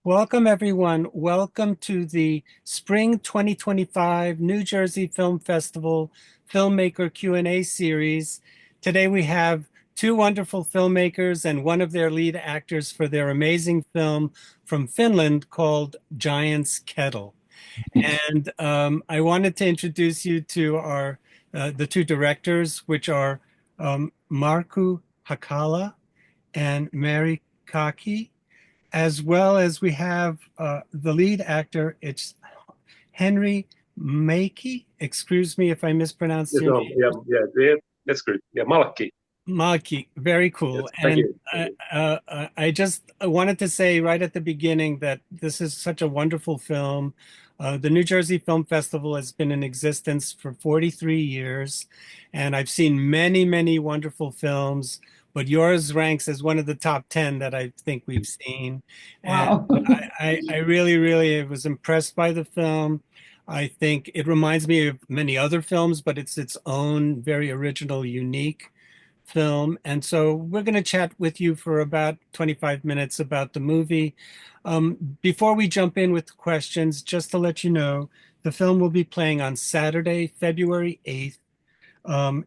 Welcome, everyone. Welcome to the Spring 2025 New Jersey Film Festival Filmmaker Q&A series. Today we have two wonderful filmmakers and one of their lead actors for their amazing film from Finland called Giant's Kettle. And I wanted to introduce you to the two directors, which are Markku Hakala and Mary Käki, as well as we have the lead actor. It's Henri Malkki. Excuse me if I mispronounced Yes, your name. that's good. Yeah, Malkki. Malkki, very Yes, cool. thank And you. Thank you. I just wanted to say right at the beginning that this is such a wonderful film. The New Jersey Film Festival has been in existence for 43 years, and I've seen many, many wonderful films, but yours ranks as one of the top 10 that I think we've seen. And Wow. I really, really was impressed by the film. I think it reminds me of many other films, but it's its own very original, unique film. And so we're going to chat with you for about 25 minutes about the movie. Before we jump in with questions, just to let you know, the film will be playing on Saturday, February 8th.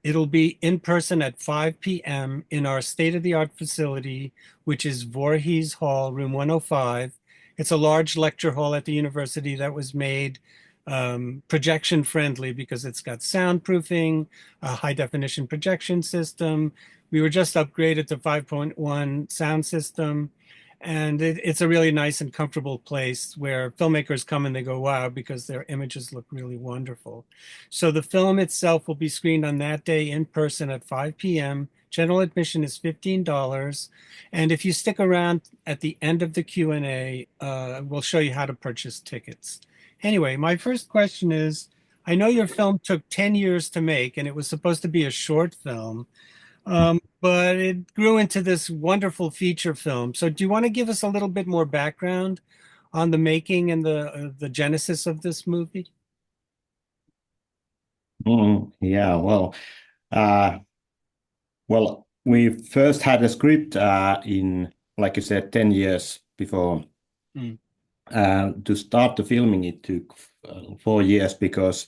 It'll be in person at 5 p.m. in our state-of-the-art facility, which is Voorhees Hall, room 105. It's a large lecture hall at the university that was made projection friendly because it's got soundproofing, a high definition projection system. We were just upgraded to 5.1 sound system. And it's a really nice and comfortable place where filmmakers come and they go, wow, because their images look really wonderful. So the film itself will be screened on that day in person at 5 p.m. General admission is $15. And if you stick around at the end of the Q&A, we'll show you how to purchase tickets. Anyway, my first question is, I know your film took 10 years to make and it was supposed to be a short film, but it grew into this wonderful feature film. So do you want to give us a little bit more background on the making and the genesis of this movie? Yeah, uh, we first had a script like you said, 10 years before. Mm. To start the filming, it took 4 years because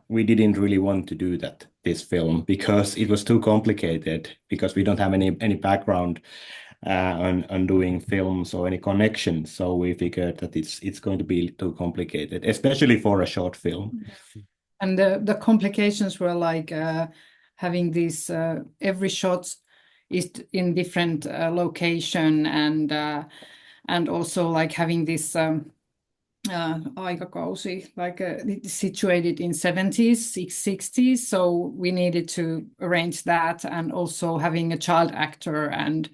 we didn't really want to do this film because it was too complicated because we don't have any background on doing films or any connections. So we figured that it's going to be too complicated, especially for a short film. And the complications were like having these every shot is in different location and also like having this aikakausi, like situated in 70s, 60s. So we needed to arrange that, and also having a child actor and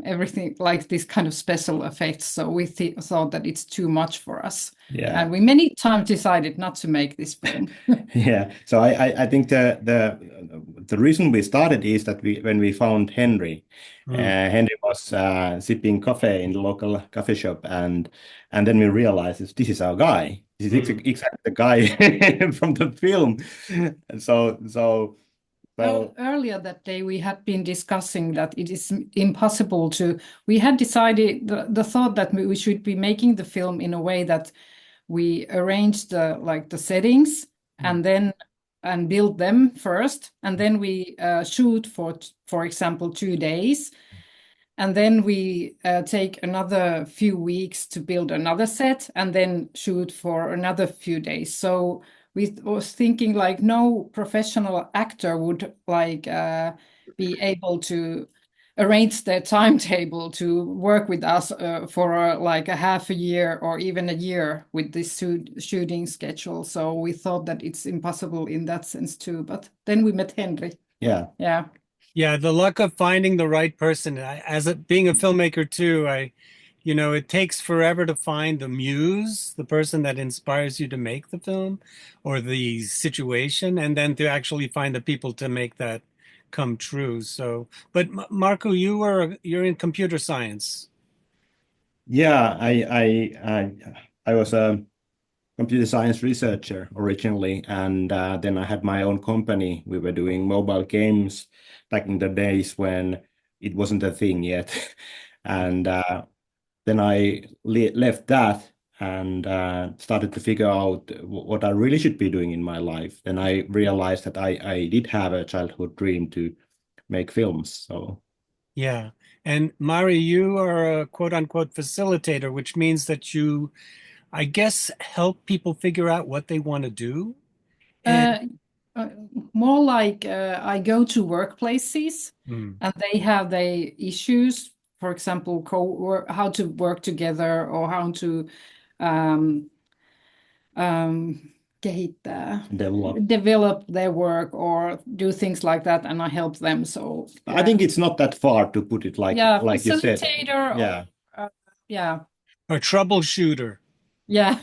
everything like this kind of special effects. So we thought that it's too much for us. Yeah. And we many times decided not to make this film. Yeah. So I think the reason we started is that when we found Henri, Henri was sipping coffee in the local coffee shop, and then we realized this is our guy. This is exactly the guy from the film. So Well, earlier that day, we had been discussing that it is impossible to. We had decided the thought that we should be making the film in a way that we arrange the settings and build them first, and then we shoot for example 2 days, and then we take another few weeks to build another set, and then shoot for another few days. So we was thinking like no professional actor would be able to arrange their timetable to work with us for like a half a year or even a year with this shooting schedule. So we thought that it's impossible in that sense too. But then we met Henri. Yeah. Yeah, the luck of finding the right person. Being a filmmaker too, it takes forever to find the muse, the person that inspires you to make the film or the situation, and then to actually find the people to make that come true. So, but Markku, you're in computer science. Yeah, I was a computer science researcher originally, and then I had my own company. We were doing mobile games back in the days when it wasn't a thing yet. And then I left that and started to figure out what I really should be doing in my life. Then I realized that I did have a childhood dream to make films. So Yeah. And Mari, you are a quote unquote facilitator, which means that you, I guess, help people figure out what they want to do. And More like I go to workplaces Hmm. and they have their issues, for example, how to work together or how to um, kehittää, develop their work or do things like that, and I help them. So I think it's not that far to put it like yeah, you said. facilitator. Yeah. Yeah. Or troubleshooter. Yeah.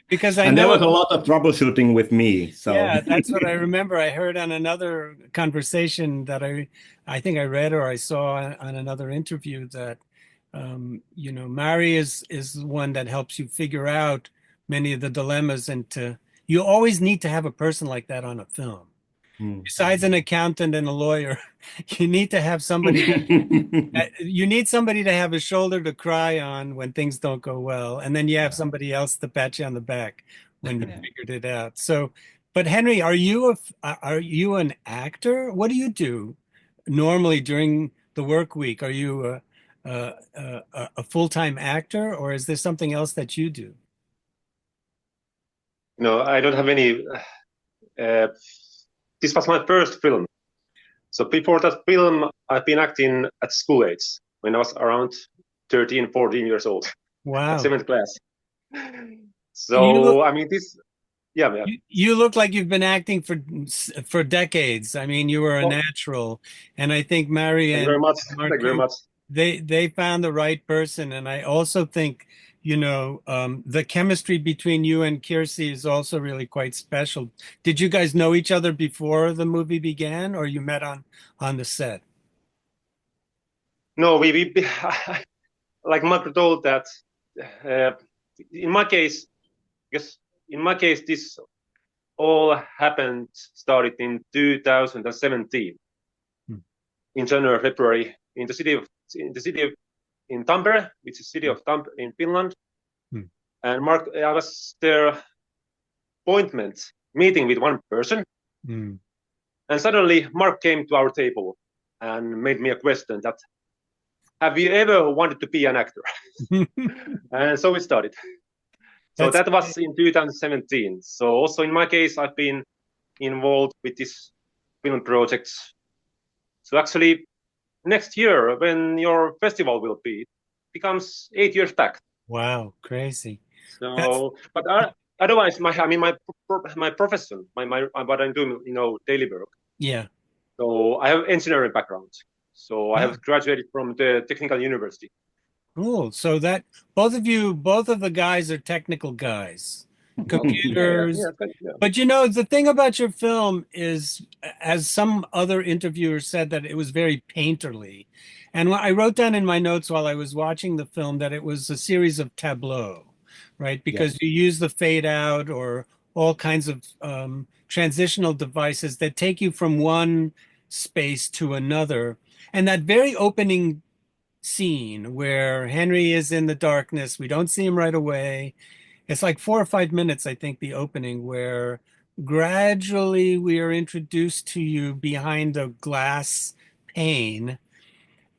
Because I And there know was a lot of troubleshooting with me. So yeah, that's what I remember. I heard on another conversation that I think I read or I saw on another interview that Mari is the one that helps you figure out many of the dilemmas, and you always need to have a person like that on a film. Besides an accountant and a lawyer, you need to have somebody you need somebody to have a shoulder to cry on when things don't go well, and then you have somebody else to pat you on the back when you figured it out. So, but Henry, are you an actor? What do you do normally during the work week? Are you a full-time actor, or is there something else that you do? No, I don't have any. This was my first film. So before that film, I've been acting at school age when I was around 13, 14 years old, Wow. at seventh class. You So, I mean, this, yeah. You look like you've been acting for decades. I mean, you were a Well, natural, and I think Mary thank you very and much. Thank you very Markku, much. they found the right person, and I also think the chemistry between you and Kirsi is also really quite special. Did you guys know each other before the movie began, or you met on the set? No, we like Markku told that in my case, because in my case, this all started in 2017 in January, February in the city of in Tampere, which is city of Tampere in Finland. And I was there appointment meeting with one person, and suddenly Mark came to our table and made me a question that, have you ever wanted to be an actor? And so it started. So that was in 2017. So also in my case, I've been involved with this film projects. So actually, next year, when your festival will be, it becomes 8 years back. Wow, crazy. So, but otherwise, my profession, what I'm doing, daily work. Yeah. So I have engineering background. So I have graduated from the technical university. Cool. So that both of the guys are technical guys, computers. Yeah. But the thing about your film is, as some other interviewer said, that it was very painterly. And I wrote down in my notes while I was watching the film that it was a series of tableaux, right? Because you use the fade out or all kinds of transitional devices that take you from one space to another. And that very opening scene where Henry is in the darkness, we don't see him right away. It's like 4 or 5 minutes, I think, the opening, where gradually we are introduced to you behind a glass pane.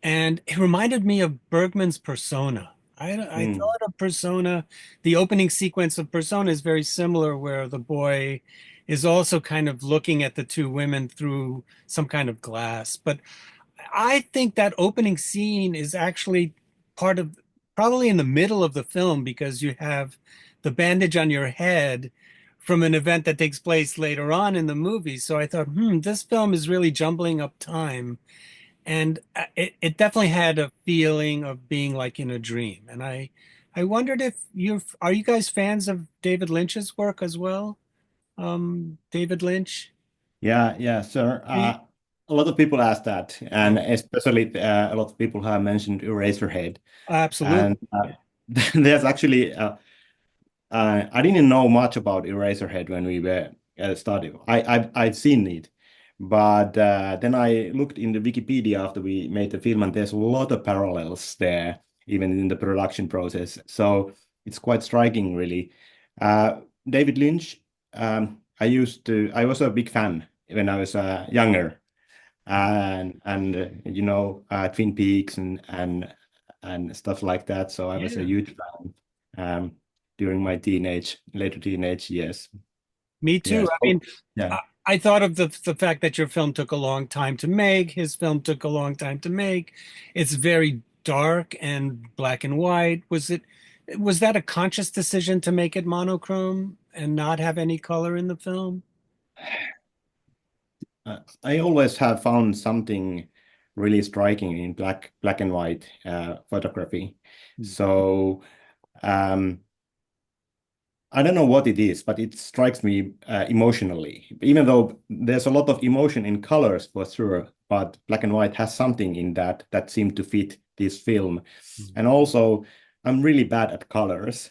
And it reminded me of Bergman's Persona. I thought of Persona, the opening sequence of Persona is very similar, where the boy is also kind of looking at the two women through some kind of glass. But I think that opening scene is actually probably in the middle of the film, because you have the bandage on your head from an event that takes place later on in the movie. So I thought, this film is really jumbling up time. And it definitely had a feeling of being like in a dream. And I wondered if are you guys fans of David Lynch's work as well? David Lynch? Yeah, sir. A lot of people ask that, and especially a lot of people have mentioned Eraserhead. Absolutely. And there's actually, I didn't know much about Eraserhead when we were studying. I've seen it, but then I looked in the Wikipedia after we made the film, and there's a lot of parallels there. even in the production process. So it's quite striking, really. David Lynch, I was a big fan when I was younger, and Twin Peaks and stuff like that. So I was a huge fan during my later teenage years. Me too. Yes. I mean, Yeah. I thought of the fact that your film took a long time to make. His film took a long time to make. It's very dark and black and white. Was that a conscious decision to make it monochrome and not have any color in the film? I always have found something really striking in black and white photography. So I don't know what it is, but it strikes me emotionally. Even though there's a lot of emotion in colors for sure, but black and white has something in that seemed to fit this film. And also, I'm really bad at colors.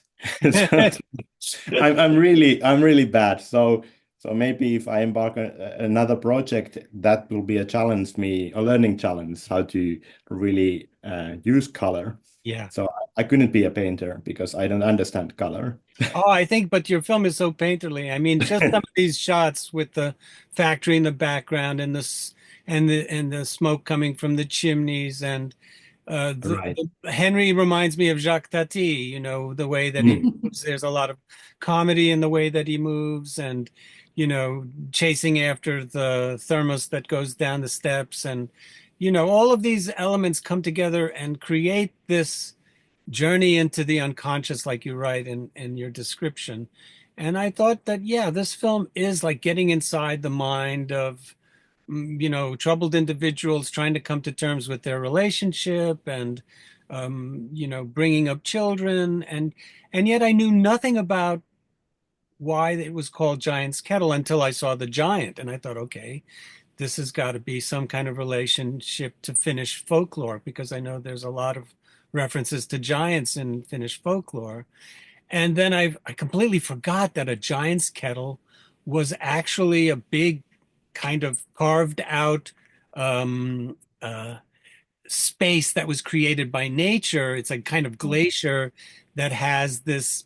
I'm really bad. So maybe if I embark on another project, that will be a learning challenge, how to really use color. Yeah. So I couldn't be a painter because I don't understand color. But your film is so painterly. I mean, just some of these shots with the factory in the background and the smoke coming from the chimneys and Right. Henri reminds me of Jacques Tati, the way that he moves. There's a lot of comedy in the way that he moves and, chasing after the thermos that goes down the steps. And, all of these elements come together and create this journey into the unconscious, like you write in your description. And I thought that, yeah, this film is like getting inside the mind of troubled individuals trying to come to terms with their relationship and, bringing up children. And yet I knew nothing about why it was called Giant's Kettle until I saw the giant. And I thought, okay, this has got to be some kind of relationship to Finnish folklore, because I know there's a lot of references to giants in Finnish folklore. And then I completely forgot that a giant's kettle was actually a big kind of carved out space that was created by nature. It's a kind of glacier that has this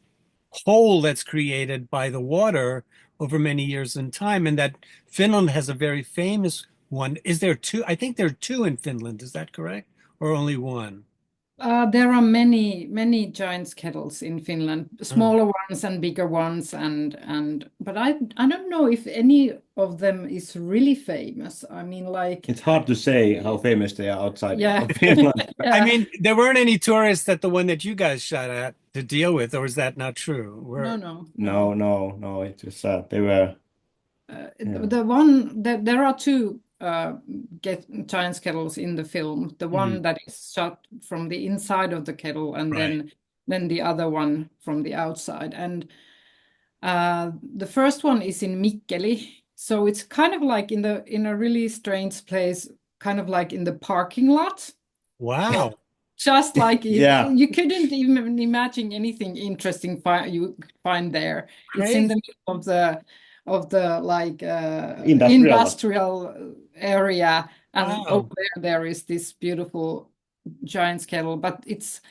hole that's created by the water over many years in time, and that Finland has a very famous one. Is there two? I think there are two in Finland. Is that correct? Or only one? There are many giant's kettles in Finland, smaller ones and bigger ones, but I don't know if any of them is really famous. I mean, like it's hard to say how famous they are outside Yeah. of Finland. Yeah. I mean, there weren't any tourists at the one that you guys shot at to deal with, or is that not true? No. It was they were. There are two giant's kettles in the film. The one that is shot from the inside of the kettle, and Right. then the other one from the outside. And the first one is in Mikkeli, so it's kind of like in a really strange place, kind of like in the parking lot. Wow. Just like Yeah. you couldn't even imagine anything interesting you could find there. It's in the middle of the like industrial area, and Wow. over there is this beautiful giant's kettle, but it's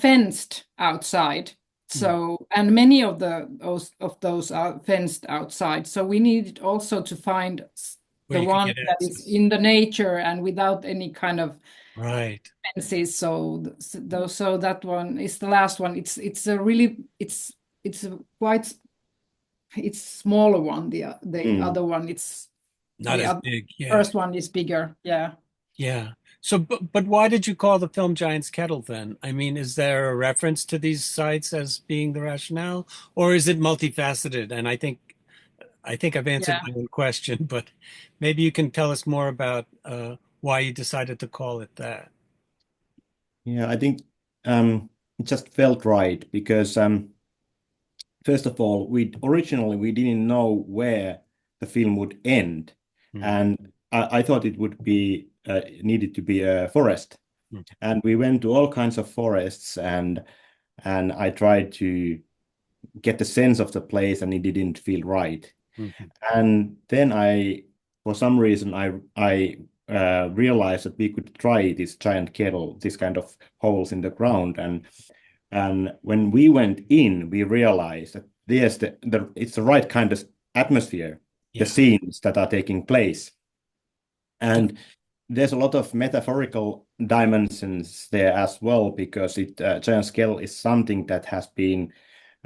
fenced outside. So and many of those are fenced outside. So we needed also to find Where the you could one get that is access. in the nature and without any kind of Right. fences. So that one is the last one. It's a really it's a quite it's smaller one. The other one it's Not the as big. Yeah. first one is bigger. Yeah. Yeah. So, but why did you call the film Giant's Kettle then? I mean, is there a reference to these sites as being the rationale, or is it multifaceted? And I think I've answered my own question, but maybe you can tell us more about why you decided to call it that. Yeah, I think it just felt right because first of all, originally we didn't know where the film would end, and I thought it would be needed to be a forest, and we went to all kinds of forests, and I tried to get the sense of the place, and it didn't feel right. And then for some reason, I realized that we could try this giant kettle, this kind of holes in the ground, and when we went in, we realized that yes, it's the right kind of atmosphere, the scenes that are taking place, and there's a lot of metaphorical dimensions there as well, because giant scale is something that has been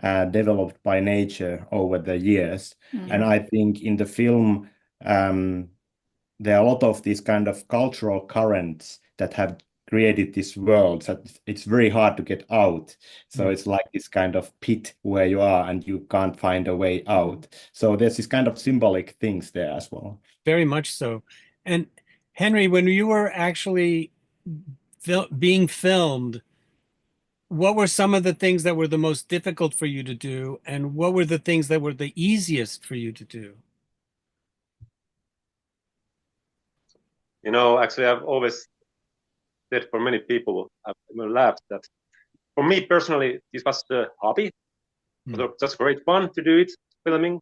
developed by nature over the years. And I think in the film, there are a lot of these kind of cultural currents that have created this world that it's very hard to get out. So it's like this kind of pit where you are and you can't find a way out. So there's this kind of symbolic things there as well. Very much so. And Henri, when you were actually being filmed, what were some of the things that were the most difficult for you to do, and what were the things that were the easiest for you to do? You know, actually, I've always said for many people, I've laughed that for me personally, this was a hobby. Just great fun to do it, filming.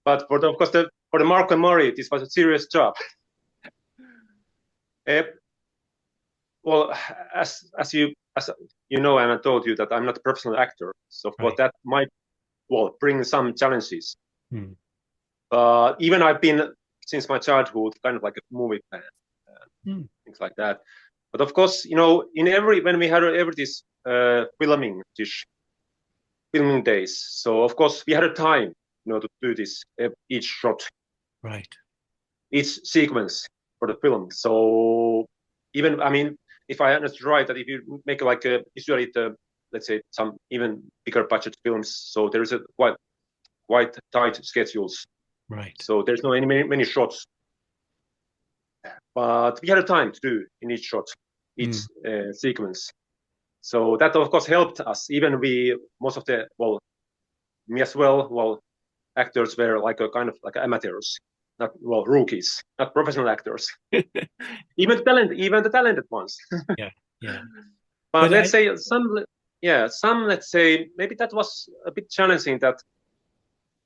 But for of course, for the Markku and Mari, this was a serious job. Well, as you know, and I told you that I'm not a professional actor, so of course that might bring some challenges. But even I've been since my childhood kind of like a movie fan, things like that. But of course, you know, when we had this filming days, so of course we had a time, you know, to do this each shot, each sequence for the film. So even, I mean, if I understood right, that if you make like usually let's say some even bigger budget films, so there is a quite tight schedules. So there's no many shots, but we had a time to do in each shot, each sequence. So that of course helped us. Even most of the me as well. Actors were like a kind of like amateurs, not rookies, not professional actors. even the talented ones. But let's say some. Let's say maybe that was a bit challenging, that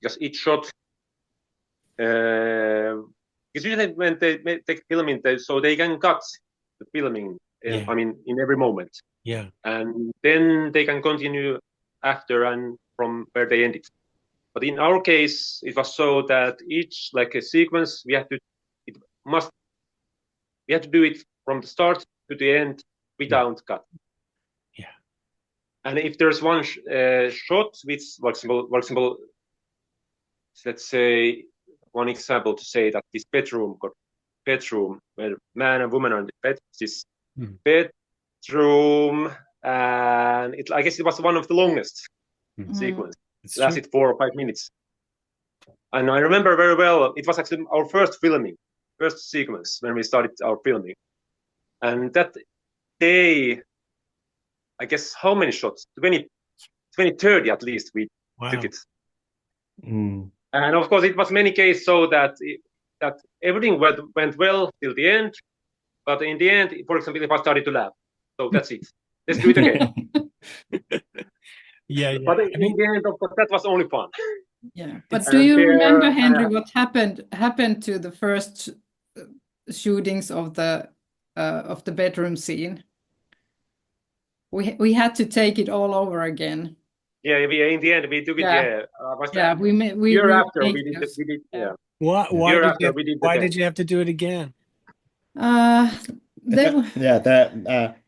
because each shot. Because usually when they take filming, so they can cut the filming. I mean, in every moment. And then they can continue after and from where they ended. But in our case, it was so that each like a sequence we had to do it from the start to the end without cut. And if there's one shot which, for example, let's say one example to say that this bedroom where man and woman are in the bed, this bedroom, and I guess it was one of the longest sequence. It lasted 4 or 5 minutes. And I remember very well, it was actually our first sequence when we started our filming. And that day, I guess how many shots? 20, 30 at least we took it. And of course, it was many cases so that everything went well till the end. But in the end, for example, if I started to laugh, so that's it. Let's do it again. But in the end, of course, that was only fun. But do you remember, Henri, what happened to the first shootings of the bedroom scene? We had to take it all over again. In the end we took it. Year after we did. Why did you have to do it again?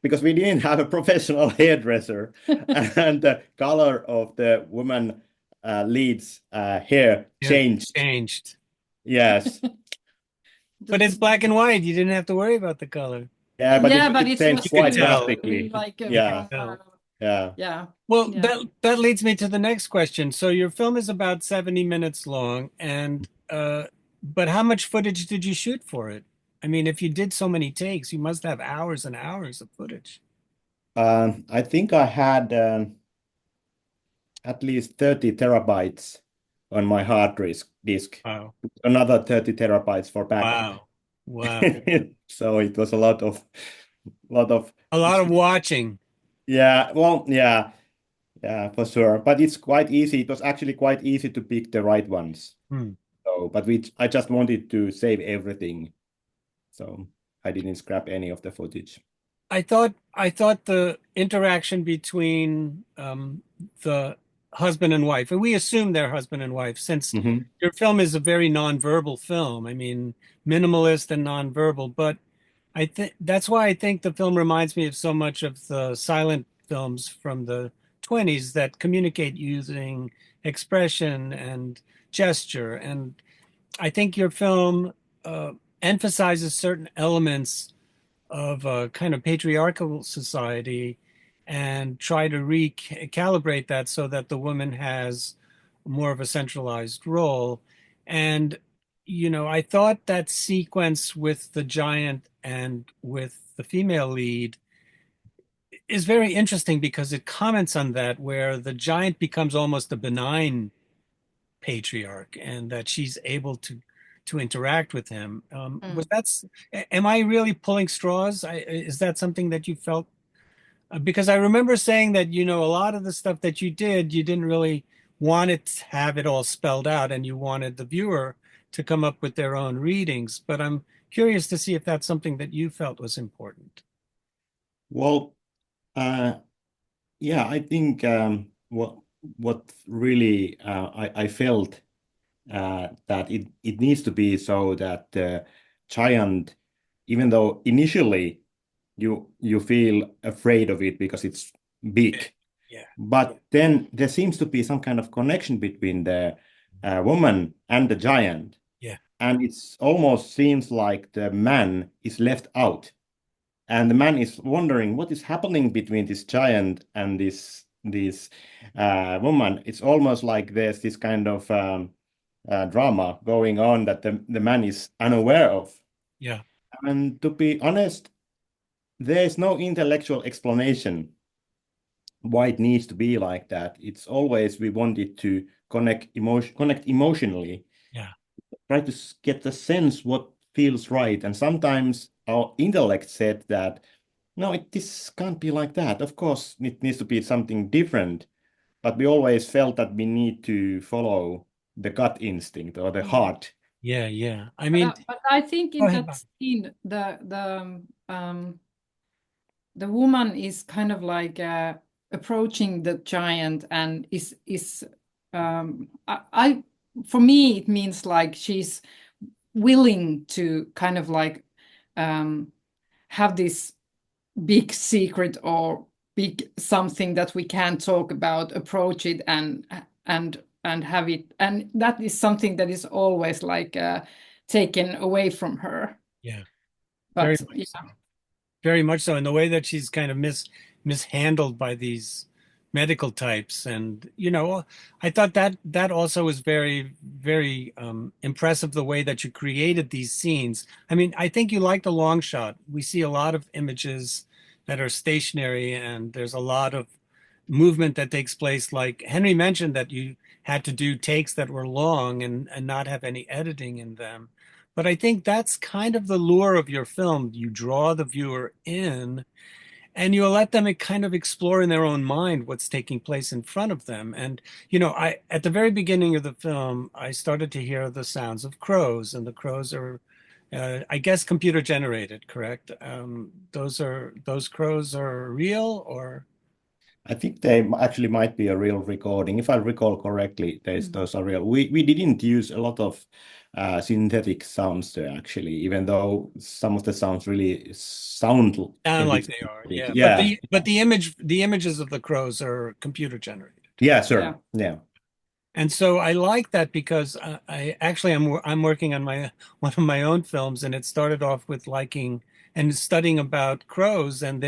Because we didn't have a professional hairdresser, and the color of the woman lead's hair changed. Yes. But it's black and white. You didn't have to worry about the color. But it changed quite drastically. Well, that leads me to the next question. So your film is about 70 minutes long, and but how much footage did you shoot for it? I mean, if you did so many takes, you must have hours and hours of footage. I think I had at least 30 terabytes on my hard disk. Wow. Another 30 terabytes for backup. Wow. So it was a lot of watching. Yeah, for sure. But it's quite easy. It was actually quite easy to pick the right ones. So, but I just wanted to save everything. So I didn't scrap any of the footage. I thought the interaction between the husband and wife, and we assume they're husband and wife, since Mhm. your film is a very nonverbal film. I mean, minimalist and nonverbal, but I think that's why I think the film reminds me of so much of the silent films from the 20s that communicate using expression and gesture. And I think your film emphasizes certain elements of a kind of patriarchal society and try to recalibrate that so that the woman has more of a centralized role. And, I thought that sequence with the giant and with the female lead is very interesting because it comments on that, where the giant becomes almost a benign patriarch and that she's able to interact with him. Am I really pulling straws? Is that something that you felt? Because I remember saying that, a lot of the stuff that you did, you didn't really want it to have it all spelled out and you wanted the viewer to come up with their own readings. But I'm curious to see if that's something that you felt was important. Well, yeah, I think what really I felt that it needs to be so that the giant, even though initially you feel afraid of it because it's big, Yeah. but then there seems to be some kind of connection between the woman and the giant. Yeah. And it's almost seems like the man is left out. And the man is wondering what is happening between this giant and this woman. It's almost like there's this kind of drama going on that the man is unaware of. Yeah. And to be honest, there is no intellectual explanation why it needs to be like that. It's always we wanted to connect emotionally. Yeah. Try to get the sense what feels right. And sometimes our intellect said that, no, this can't be like that. Of course, it needs to be something different. But we always felt that we need to follow the gut instinct or the heart. Yeah. Yeah. I mean, But I think go in ahead, that scene, the woman is kind of like approaching the giant and is I for me it means like she's willing to kind of like have this big secret or big something that we can't talk about, approach it and have it, and that is something that is always like taken away from her. Yeah. But Very very much so. In the way that she's kind of mishandled by these medical types. And, I thought that also was very, very impressive, the way that you created these scenes. I mean, I think you like the long shot. We see a lot of images that are stationary and there's a lot of movement that takes place. Like Henri mentioned that you had to do takes that were long and not have any editing in them. But I think that's kind of the lure of your film. You draw the viewer in and you let them kind of explore in their own mind what's taking place in front of them. And, I at the very beginning of the film, I started to hear the sounds of crows, and the crows are, I guess, computer generated, correct? Those crows are real, or? I think they actually might be a real recording. If I recall correctly, those are real. We didn't use a lot of synthetic sounds there, actually, even though some of the sounds really sound Like they are, yeah. Yeah. But the images of the crows are computer generated. Yeah, sure. Yeah. And so I like that because I'm working on one of my own films, and it started off with liking and studying about crows, and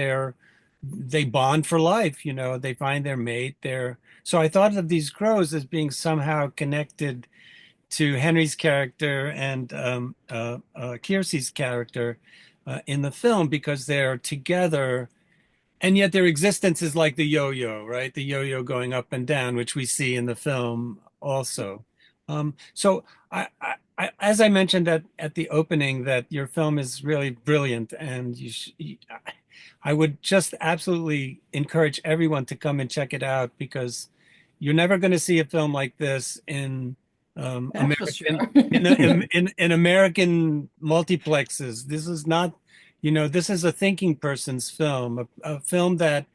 they bond for life. They find their mate. So I thought of these crows as being somehow connected to Henri's character and Kirsi's character in the film, because they're together. And yet their existence is like the yo-yo, right? The yo-yo going up and down, which we see in the film also. So as I mentioned at the opening, that your film is really brilliant, and I would just absolutely encourage everyone to come and check it out, because you're never going to see a film like this in That's for American sure. in American multiplexes. This is not You know, this is a thinking person's film, a film that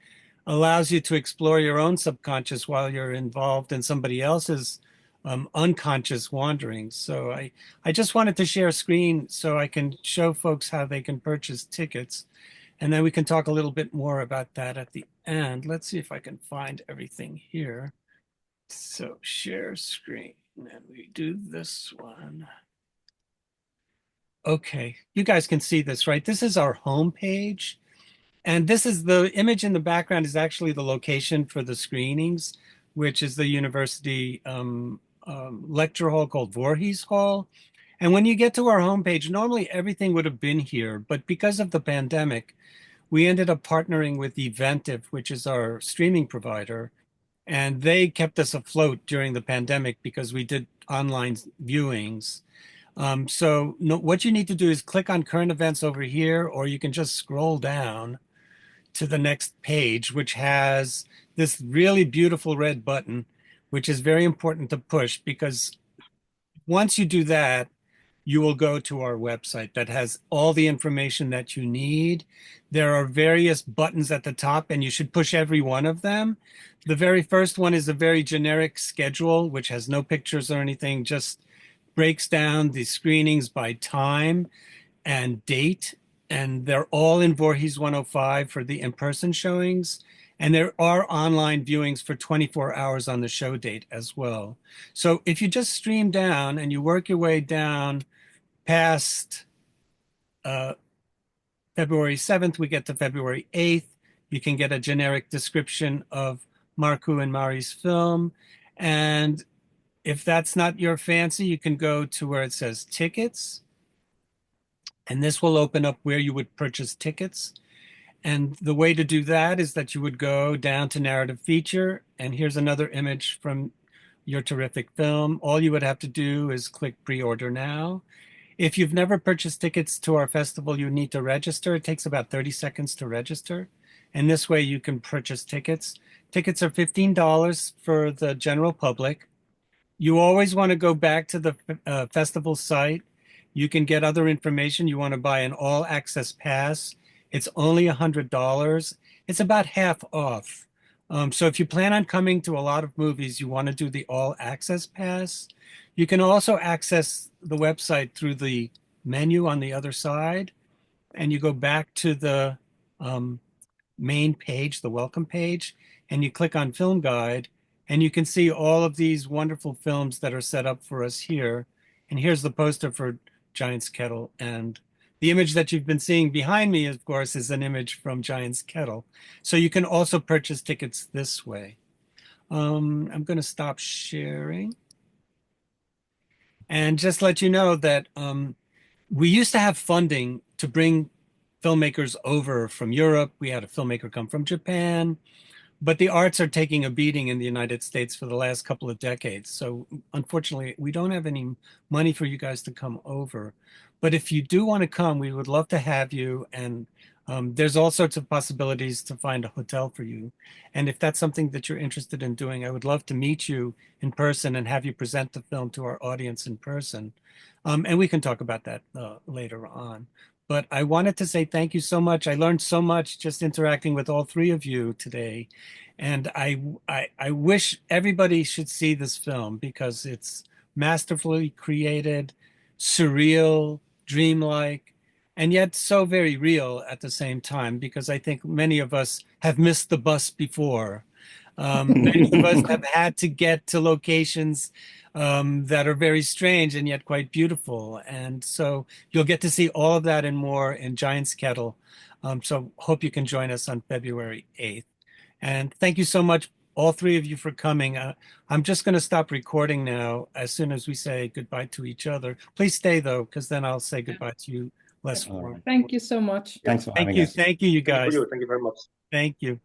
allows you to explore your own subconscious while you're involved in somebody else's unconscious wanderings. So I just wanted to share a screen so I can show folks how they can purchase tickets. And then we can talk a little bit more about that at the end. Let's see if I can find everything here. So share screen, and we do this one. Okay, you guys can see this, right? This is our home page. And this is the image in the background is actually the location for the screenings, which is the university lecture hall called Voorhees Hall. And when you get to our homepage, normally everything would have been here, but because of the pandemic, we ended up partnering with Eventive, which is our streaming provider, and they kept us afloat during the pandemic because we did online viewings. So what you need to do is click on current events over here, or you can just scroll down to the next page, which has this really beautiful red button, which is very important to push because once you do that, you will go to our website that has all the information that you need. There are various buttons at the top, and you should push every one of them. The very first one is a very generic schedule, which has no pictures or anything, just breaks down the screenings by time and date. And they're all in Voorhees 105 for the in-person showings. And there are online viewings for 24 hours on the show date as well. So if you just stream down and you work your way down past February 7th, we get to February 8th. You can get a generic description of Markku and Mari's film. And if that's not your fancy, you can go to where it says tickets. And this will open up where you would purchase tickets. And the way to do that is that you would go down to narrative feature. And here's another image from your terrific film. All you would have to do is click pre-order now. If you've never purchased tickets to our festival, you need to register. It takes about 30 seconds to register. And this way you can purchase tickets. Tickets are $15 for the general public. You always want to go back to the festival site. You can get other information. You want to buy an all access pass. It's only $100. It's about half off. So if you plan on coming to a lot of movies, you want to do the all access pass. You can also access the website through the menu on the other side, and you go back to the main page, the welcome page, and you click on Film Guide, and you can see all of these wonderful films that are set up for us here. And here's the poster for Giant's Kettle. And the image that you've been seeing behind me, of course, is an image from Giant's Kettle. So you can also purchase tickets this way. I'm going to stop sharing. And just let you know that we used to have funding to bring filmmakers over from Europe. We had a filmmaker come from Japan. But the arts are taking a beating in the United States for the last couple of decades. So unfortunately, we don't have any money for you guys to come over. But if you do want to come, we would love to have you. And there's all sorts of possibilities to find a hotel for you. And if that's something that you're interested in doing, I would love to meet you in person and have you present the film to our audience in person. And we can talk about that later on. But I wanted to say thank you so much. I learned so much just interacting with all three of you today. And I wish everybody should see this film because it's masterfully created, surreal, dreamlike, and yet so very real at the same time, because I think many of us have missed the bus before. Many of us have had to get to locations that are very strange and yet quite beautiful. And so you'll get to see all of that and more in Giant's Kettle. So hope you can join us on February 8th. And thank you so much, all three of you, for coming. I'm just going to stop recording now as soon as we say goodbye to each other. Please stay, though, because then I'll say goodbye to you less formal. Thank you so much. Thanks for having us. Thank you, you guys. Thank you very much. Thank you.